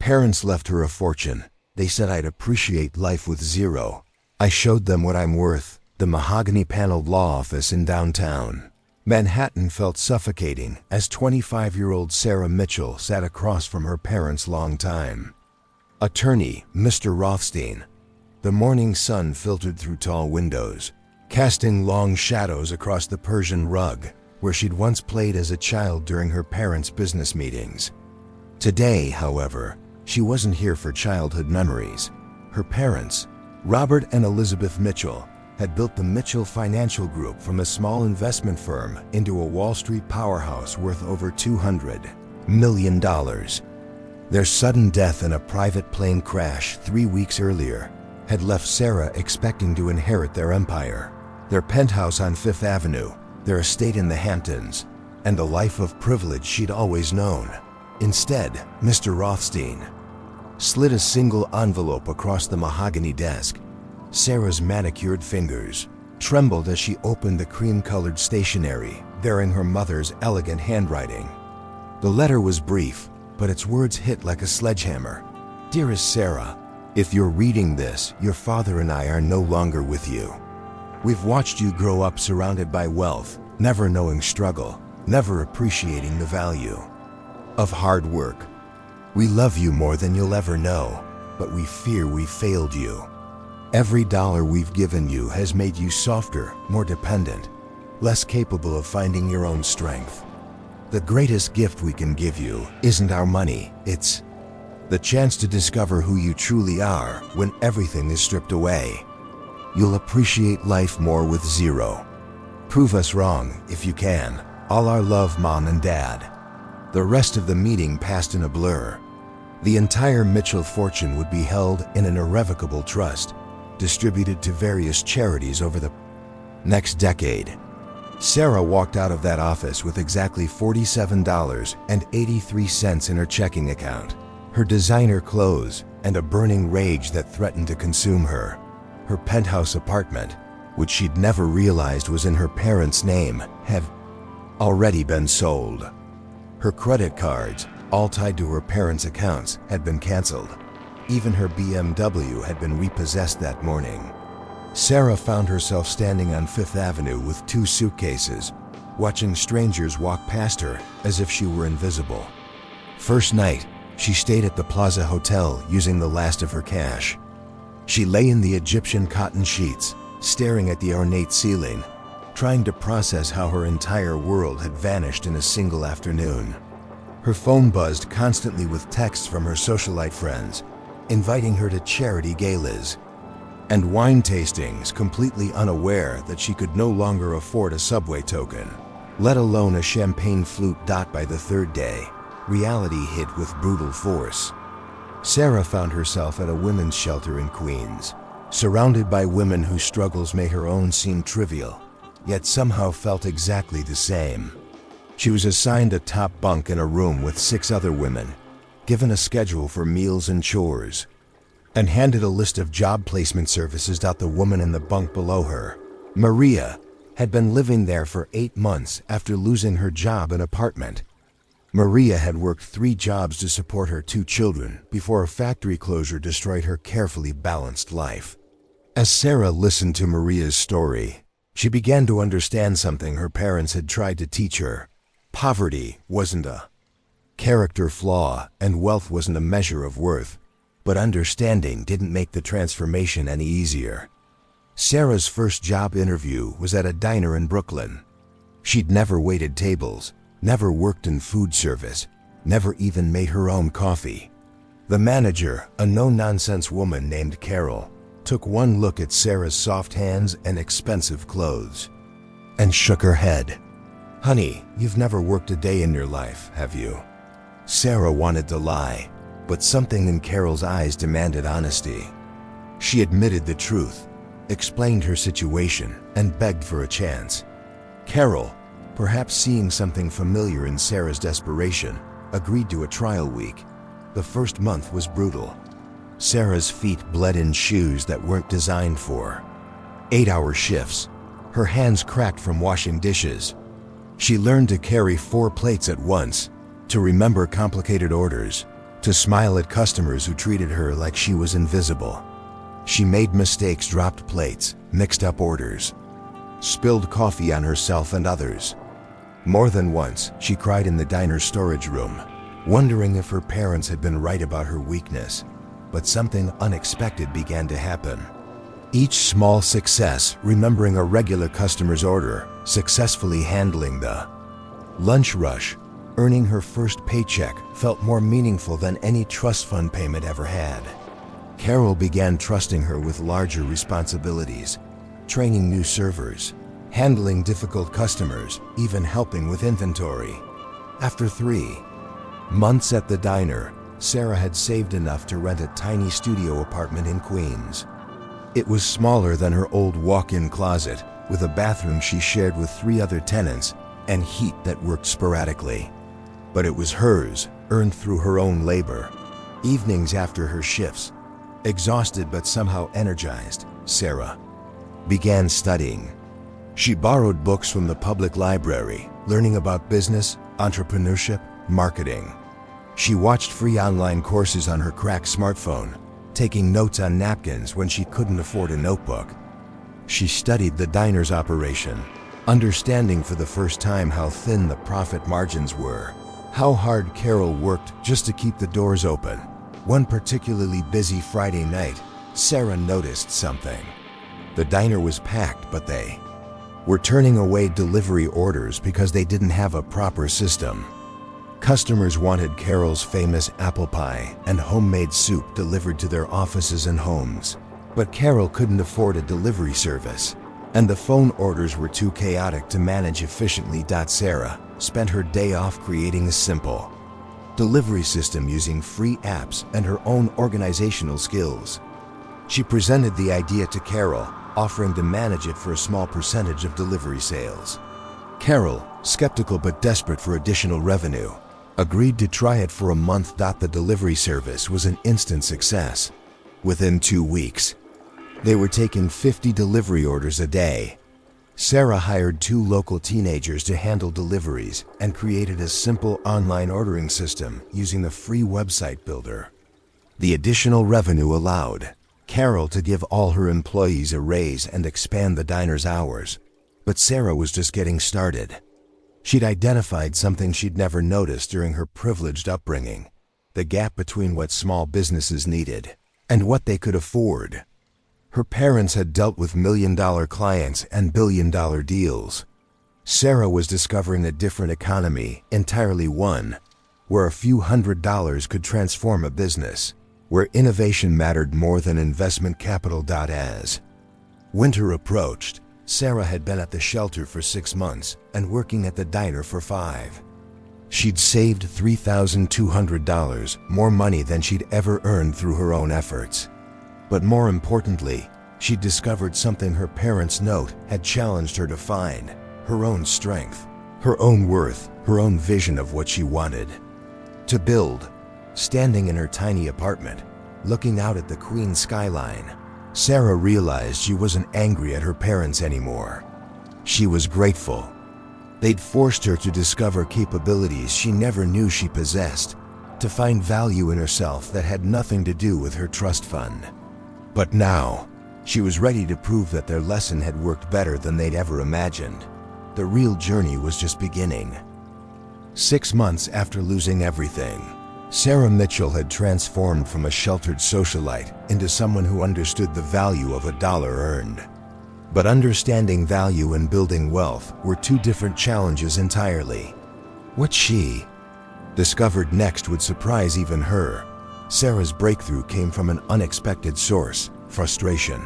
Parents left her a fortune. They said I'd appreciate life with zero. I showed them what I'm worth. The mahogany-paneled law office in downtown Manhattan felt suffocating as 25-year-old Sarah Mitchell sat across from her parents' longtime attorney, Mr. Rothstein. The morning sun filtered through tall windows, casting long shadows across the Persian rug where she'd once played as a child during her parents' business meetings. Today, however, she wasn't here for childhood memories. Her parents, Robert and Elizabeth Mitchell, had built the Mitchell Financial Group from a small investment firm into a Wall Street powerhouse worth over $200 million. Their sudden death in a private plane crash 3 weeks earlier had left Sarah expecting to inherit their empire, their penthouse on Fifth Avenue, their estate in the Hamptons, and the life of privilege she'd always known. Instead, Mr. Rothstein slid a single envelope across the mahogany desk. Sarah's manicured fingers trembled as she opened the cream-colored stationery bearing her mother's elegant handwriting. The letter was brief, but its words hit like a sledgehammer. Dearest Sarah, if you're reading this, your father and I are no longer with you. We've watched you grow up surrounded by wealth, never knowing struggle, never appreciating the value of hard work. We love you more than you'll ever know, but we fear we failed you. Every dollar we've given you has made you softer, more dependent, less capable of finding your own strength. The greatest gift we can give you isn't our money, it's the chance to discover who you truly are when everything is stripped away. You'll appreciate life more with zero. Prove us wrong if you can. All our love, Mom and Dad. The rest of the meeting passed in a blur. The entire Mitchell fortune would be held in an irrevocable trust, distributed to various charities over the next decade. Sarah walked out of that office with exactly $47.83 in her checking account, her designer clothes, and a burning rage that threatened to consume her. Her penthouse apartment, which she'd never realized was in her parents' name, had already been sold. Her credit cards, all tied to her parents' accounts, had been canceled. Even her BMW had been repossessed that morning. Sarah found herself standing on Fifth Avenue with 2 suitcases, watching strangers walk past her as if she were invisible. First night, she stayed at the Plaza Hotel using the last of her cash. She lay in the Egyptian cotton sheets, staring at the ornate ceiling, trying to process how her entire world had vanished in a single afternoon. Her phone buzzed constantly with texts from her socialite friends, inviting her to charity galas and wine tastings, completely unaware that she could no longer afford a subway token, let alone a champagne flute. By the third day, reality hit with brutal force. Sarah found herself at a women's shelter in Queens, surrounded by women whose struggles made her own seem trivial, yet somehow felt exactly the same. She was assigned a top bunk in a room with 6 other women, given a schedule for meals and chores, and handed a list of job placement services. The woman in the bunk below her, Maria, had been living there for 8 months after losing her job and apartment. Maria had worked 3 jobs to support her 2 children before a factory closure destroyed her carefully balanced life. As Sarah listened to Maria's story, she began to understand something her parents had tried to teach her. Poverty wasn't a character flaw, and wealth wasn't a measure of worth, but understanding didn't make the transformation any easier. Sarah's first job interview was at a diner in Brooklyn. She'd never waited tables, never worked in food service, never even made her own coffee. The manager, a no-nonsense woman named Carol, took one look at Sarah's soft hands and expensive clothes and shook her head. "Honey, you've never worked a day in your life, have you?" Sarah wanted to lie, but something in Carol's eyes demanded honesty. She admitted the truth, explained her situation, and begged for a chance. Carol, perhaps seeing something familiar in Sarah's desperation, agreed to a trial week. The first month was brutal. Sarah's feet bled in shoes that weren't designed for 8-hour shifts. Her hands cracked from washing dishes. She learned to carry 4 plates at once, to remember complicated orders, to smile at customers who treated her like she was invisible. She made mistakes, dropped plates, mixed up orders, spilled coffee on herself and others. More than once, she cried in the diner's storage room, wondering if her parents had been right about her weakness. But something unexpected began to happen. Each small success, remembering a regular customer's order, successfully handling the lunch rush, earning her first paycheck, felt more meaningful than any trust fund payment ever had. Carol began trusting her with larger responsibilities, training new servers, handling difficult customers, even helping with inventory. After 3 months at the diner, Sarah had saved enough to rent a tiny studio apartment in Queens. It was smaller than her old walk-in closet, with a bathroom she shared with 3 other tenants and heat that worked sporadically. But it was hers, earned through her own labor. Evenings after her shifts, exhausted but somehow energized, Sarah began studying. She borrowed books from the public library, learning about business, entrepreneurship, marketing. She watched free online courses on her cracked smartphone, taking notes on napkins when she couldn't afford a notebook. She studied the diner's operation, understanding for the first time how thin the profit margins were, how hard Carol worked just to keep the doors open. One particularly busy Friday night, Sarah noticed something. The diner was packed, but they were turning away delivery orders because they didn't have a proper system. Customers wanted Carol's famous apple pie and homemade soup delivered to their offices and homes. But Carol couldn't afford a delivery service, and the phone orders were too chaotic to manage efficiently. Sarah spent her day off creating a simple delivery system using free apps and her own organizational skills. She presented the idea to Carol, offering to manage it for a small percentage of delivery sales. Carol, skeptical but desperate for additional revenue, agreed to try it for a month. The delivery service was an instant success. Within 2 weeks, they were taking 50 delivery orders a day. Sarah hired 2 local teenagers to handle deliveries and created a simple online ordering system using the free website builder. The additional revenue allowed Carol to give all her employees a raise and expand the diner's hours. But Sarah was just getting started. She'd identified something she'd never noticed during her privileged upbringing: the gap between what small businesses needed and what they could afford. Her parents had dealt with million-dollar clients and billion-dollar deals. Sarah was discovering a different economy, entirely one where a few $100s could transform a business, where innovation mattered more than investment capital. As winter approached, Sarah had been at the shelter for 6 months and working at the diner for 5. She'd saved $3,200, more money than she'd ever earned through her own efforts. But more importantly, she'd discovered something her parents' note had challenged her to find: her own strength, her own worth, her own vision of what she wanted to build. Standing in her tiny apartment, looking out at the Queens skyline, Sarah realized she wasn't angry at her parents anymore. She was grateful. They'd forced her to discover capabilities she never knew she possessed, to find value in herself that had nothing to do with her trust fund. But now, she was ready to prove that their lesson had worked better than they'd ever imagined. The real journey was just beginning. 6 months after losing everything, Sarah Mitchell had transformed from a sheltered socialite into someone who understood the value of a dollar earned. But understanding value and building wealth were 2 different challenges entirely. What she discovered next would surprise even her. Sarah's breakthrough came from an unexpected source: frustration.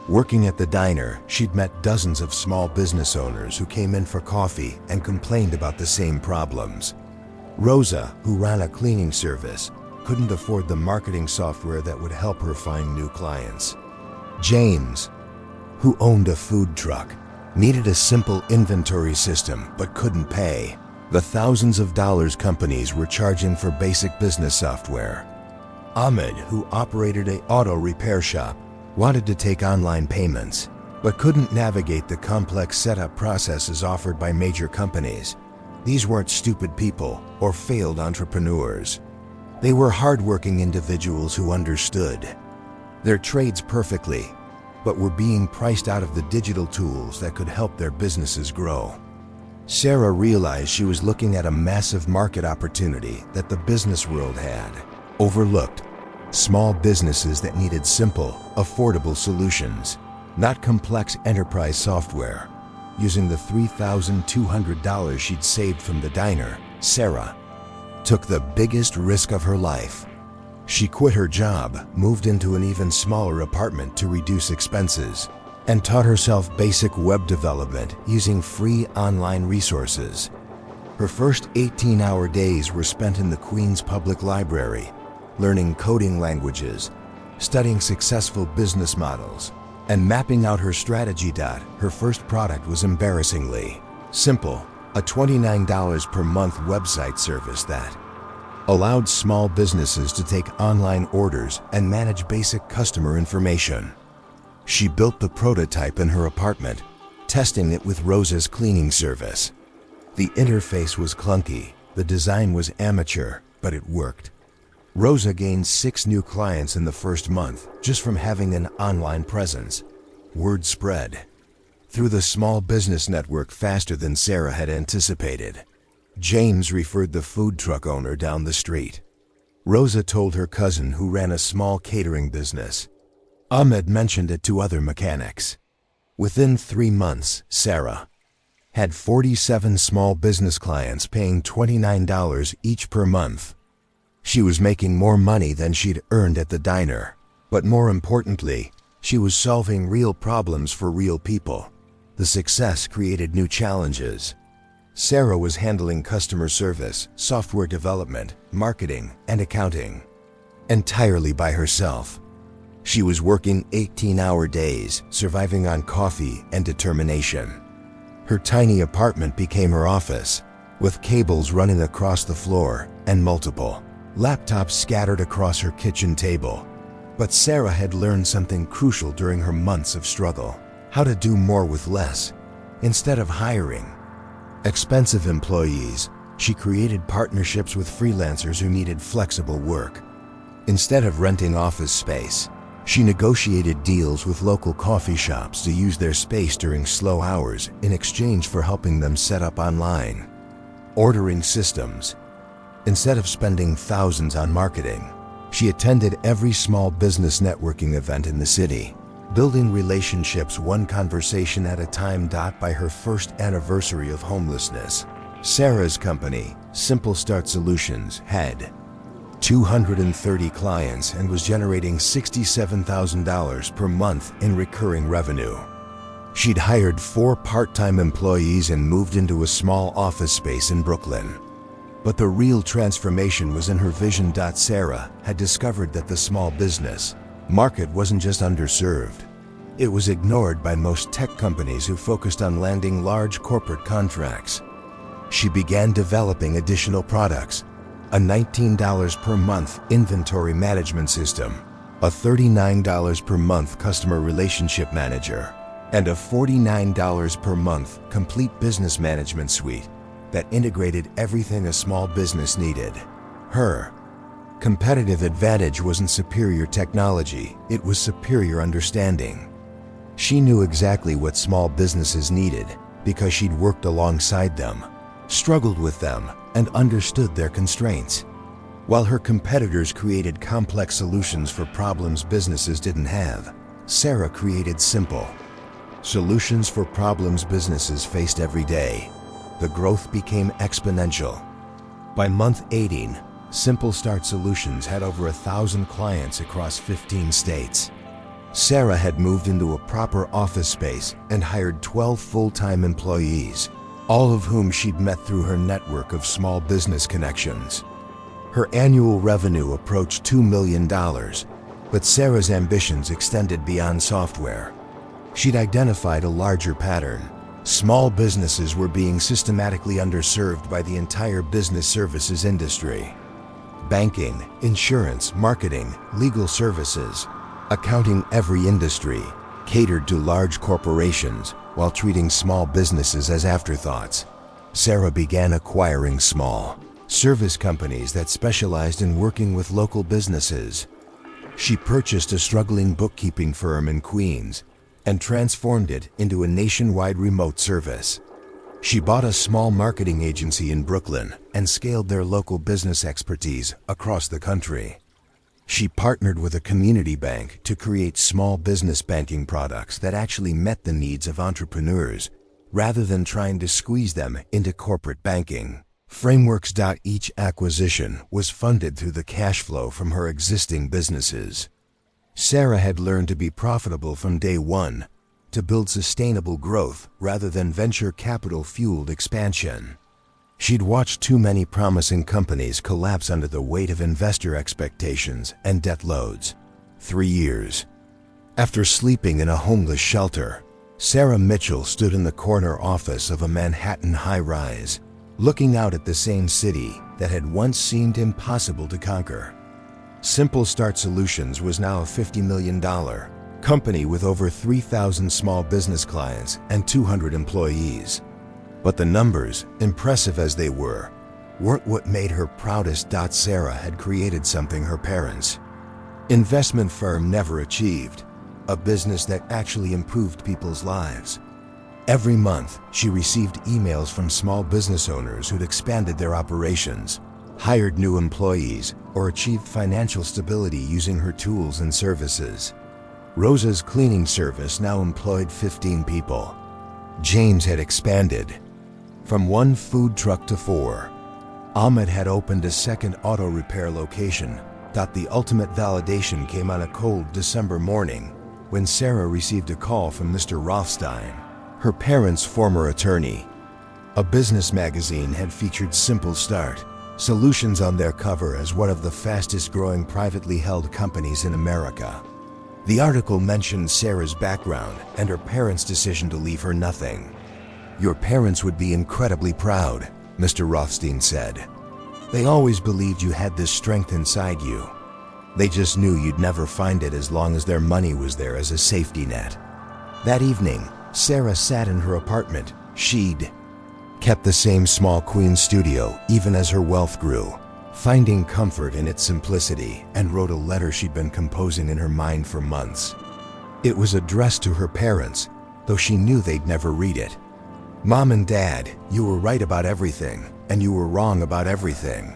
Working at the diner, she'd met dozens of small business owners who came in for coffee and complained about the same problems. Rosa, who ran a cleaning service, couldn't afford the marketing software that would help her find new clients. James, who owned a food truck, needed a simple inventory system but couldn't pay the thousands of dollars companies were charging for basic business software. Ahmed, who operated an auto repair shop, wanted to take online payments, but couldn't navigate the complex setup processes offered by major companies. These weren't stupid people or failed entrepreneurs. They were hardworking individuals who understood their trades perfectly, but were being priced out of the digital tools that could help their businesses grow. Sarah realized she was looking at a massive market opportunity that the business world had overlooked. Small businesses that needed simple, affordable solutions, not complex enterprise software. Using the $3,200 she'd saved from the diner, Sarah took the biggest risk of her life. She quit her job, moved into an even smaller apartment to reduce expenses, and taught herself basic web development using free online resources. Her first 18-hour days were spent in the Queens Public Library, learning coding languages, studying successful business models, and mapping out her strategy. Her first product was embarrassingly simple, a $29 per month website service that allowed small businesses to take online orders and manage basic customer information. She built the prototype in her apartment, testing it with Rosa's cleaning service. The interface was clunky, the design was amateur, but it worked. Rosa gained 6 new clients in the first month just from having an online presence. Word spread through the small business network faster than Sarah had anticipated. James referred the food truck owner down the street. Rosa told her cousin who ran a small catering business. Ahmed mentioned it to other mechanics. Within 3 months, Sarah had 47 small business clients paying $29 each per month. She was making more money than she'd earned at the diner, but more importantly, she was solving real problems for real people. The success created new challenges. Sarah was handling customer service, software development, marketing, and accounting entirely by herself. She was working 18-hour days, surviving on coffee and determination. Her tiny apartment became her office, with cables running across the floor and multiple laptops scattered across her kitchen table. But Sarah had learned something crucial during her months of struggle: how to do more with less. Instead of hiring expensive employees, she created partnerships with freelancers who needed flexible work. Instead of renting office space, she negotiated deals with local coffee shops to use their space during slow hours in exchange for helping them set up online ordering systems. Instead of spending thousands on marketing, she attended every small business networking event in the city, building relationships one conversation at a time. By her first anniversary of homelessness, Sarah's company, Simple Start Solutions, had 230 clients and was generating $67,000 per month in recurring revenue. She'd hired 4 part-time employees and moved into a small office space in Brooklyn. But the real transformation was in her vision. Sarah had discovered that the small business market wasn't just underserved. It was ignored by most tech companies who focused on landing large corporate contracts. She began developing additional products: a $19 per month inventory management system, a $39 per month customer relationship manager, and a $49 per month complete business management suite that integrated everything a small business needed. Her competitive advantage wasn't superior technology, it was superior understanding. She knew exactly what small businesses needed because she'd worked alongside them, struggled with them, and understood their constraints. While her competitors created complex solutions for problems businesses didn't have, Sarah created simple solutions for problems businesses faced every day. The growth became exponential. By month 18, Simple Start Solutions had over 1,000 clients across 15 states. Sarah had moved into a proper office space and hired 12 full-time employees, all of whom she'd met through her network of small business connections. Her annual revenue approached $2 million, but Sarah's ambitions extended beyond software. She'd identified a larger pattern. Small businesses were being systematically underserved by the entire business services industry. Banking, insurance, marketing, legal services, accounting, every industry catered to large corporations while treating small businesses as afterthoughts. Sarah began acquiring small service companies that specialized in working with local businesses. She purchased a struggling bookkeeping firm in Queens and transformed it into a nationwide remote service. She bought a small marketing agency in Brooklyn and scaled their local business expertise across the country. She partnered with a community bank to create small business banking products that actually met the needs of entrepreneurs, rather than trying to squeeze them into corporate banking. Frameworks. Each acquisition was funded through the cash flow from her existing businesses. Sarah had learned to be profitable from day one, to build sustainable growth rather than venture capital-fueled expansion. She'd watched too many promising companies collapse under the weight of investor expectations and debt loads. 3 years. After sleeping in a homeless shelter, Sarah Mitchell stood in the corner office of a Manhattan high-rise, looking out at the same city that had once seemed impossible to conquer. Simple Start Solutions was now a $50 million company with over 3,000 small business clients and 200 employees. But the numbers, impressive as they were, weren't what made her proudest. Sarah had created something her parents' investment firm never achieved, a business that actually improved people's lives. Every month, she received emails from small business owners who'd expanded their operations, hired new employees, or achieved financial stability using her tools and services. Rosa's cleaning service now employed 15 people. James had expanded from 1 food truck to 4. Ahmed had opened a second auto repair location. The ultimate validation came on a cold December morning when Sarah received a call from Mr. Rothstein, her parents' former attorney. A business magazine had featured Simple Start Solutions on their cover as one of the fastest-growing privately held companies in America. The article mentioned Sarah's background and her parents' decision to leave her nothing. "Your parents would be incredibly proud," Mr. Rothstein said. "They always believed you had this strength inside you. They just knew you'd never find it as long as their money was there as a safety net." That evening, Sarah sat in her apartment. She'd kept the same small Queens studio even as her wealth grew, finding comfort in its simplicity, and wrote a letter she'd been composing in her mind for months. It was addressed to her parents, though she knew they'd never read it. "Mom and Dad, you were right about everything, and you were wrong about everything.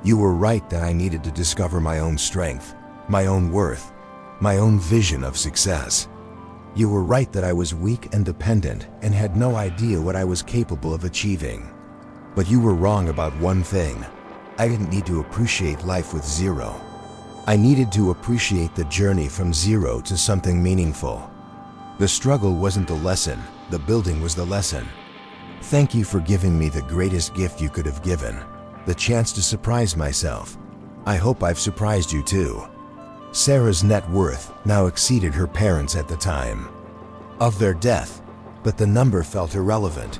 You were right that I needed to discover my own strength, my own worth, my own vision of success. You were right that I was weak and dependent and had no idea what I was capable of achieving. But you were wrong about one thing. I didn't need to appreciate life with zero. I needed to appreciate the journey from zero to something meaningful. The struggle wasn't the lesson, the building was the lesson. Thank you for giving me the greatest gift you could have given, the chance to surprise myself. I hope I've surprised you too." Sarah's net worth now exceeded her parents at the time of their death, but the number felt irrelevant.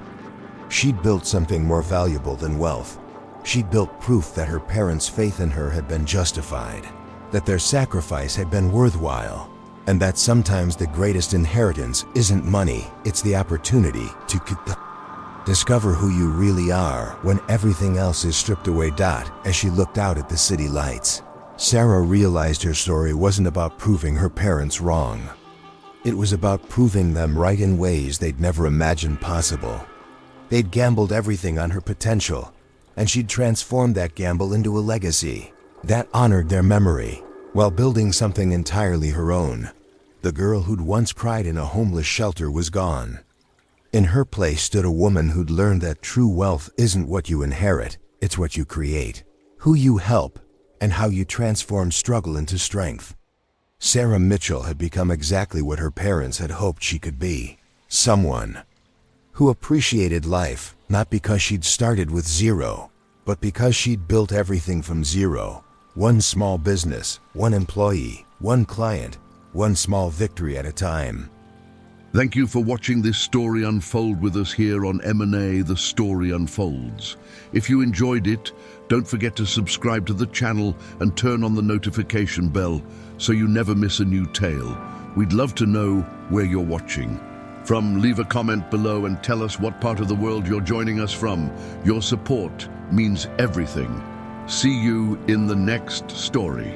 She'd built something more valuable than wealth. She'd built proof that her parents' faith in her had been justified, that their sacrifice had been worthwhile, and that sometimes the greatest inheritance isn't money, it's the opportunity to discover who you really are when everything else is stripped away. As she looked out at the city lights, Sarah realized her story wasn't about proving her parents wrong. It was about proving them right in ways they'd never imagined possible. They'd gambled everything on her potential, and she'd transformed that gamble into a legacy that honored their memory while building something entirely her own. The girl who'd once cried in a homeless shelter was gone. In her place stood a woman who'd learned that true wealth isn't what you inherit, it's what you create, who you help, and how you transform struggle into strength. Sarah Mitchell had become exactly what her parents had hoped she could be. Someone who appreciated life, not because she'd started with zero, but because she'd built everything from zero. One small business, one employee, one client, one small victory at a time. Thank you for watching this story unfold with us here on M&A The Story Unfolds. If you enjoyed it, don't forget to subscribe to the channel and turn on the notification bell so you never miss a new tale. We'd love to know where you're watching from. Leave a comment below and tell us what part of the world you're joining us from. Your support means everything. See you in the next story.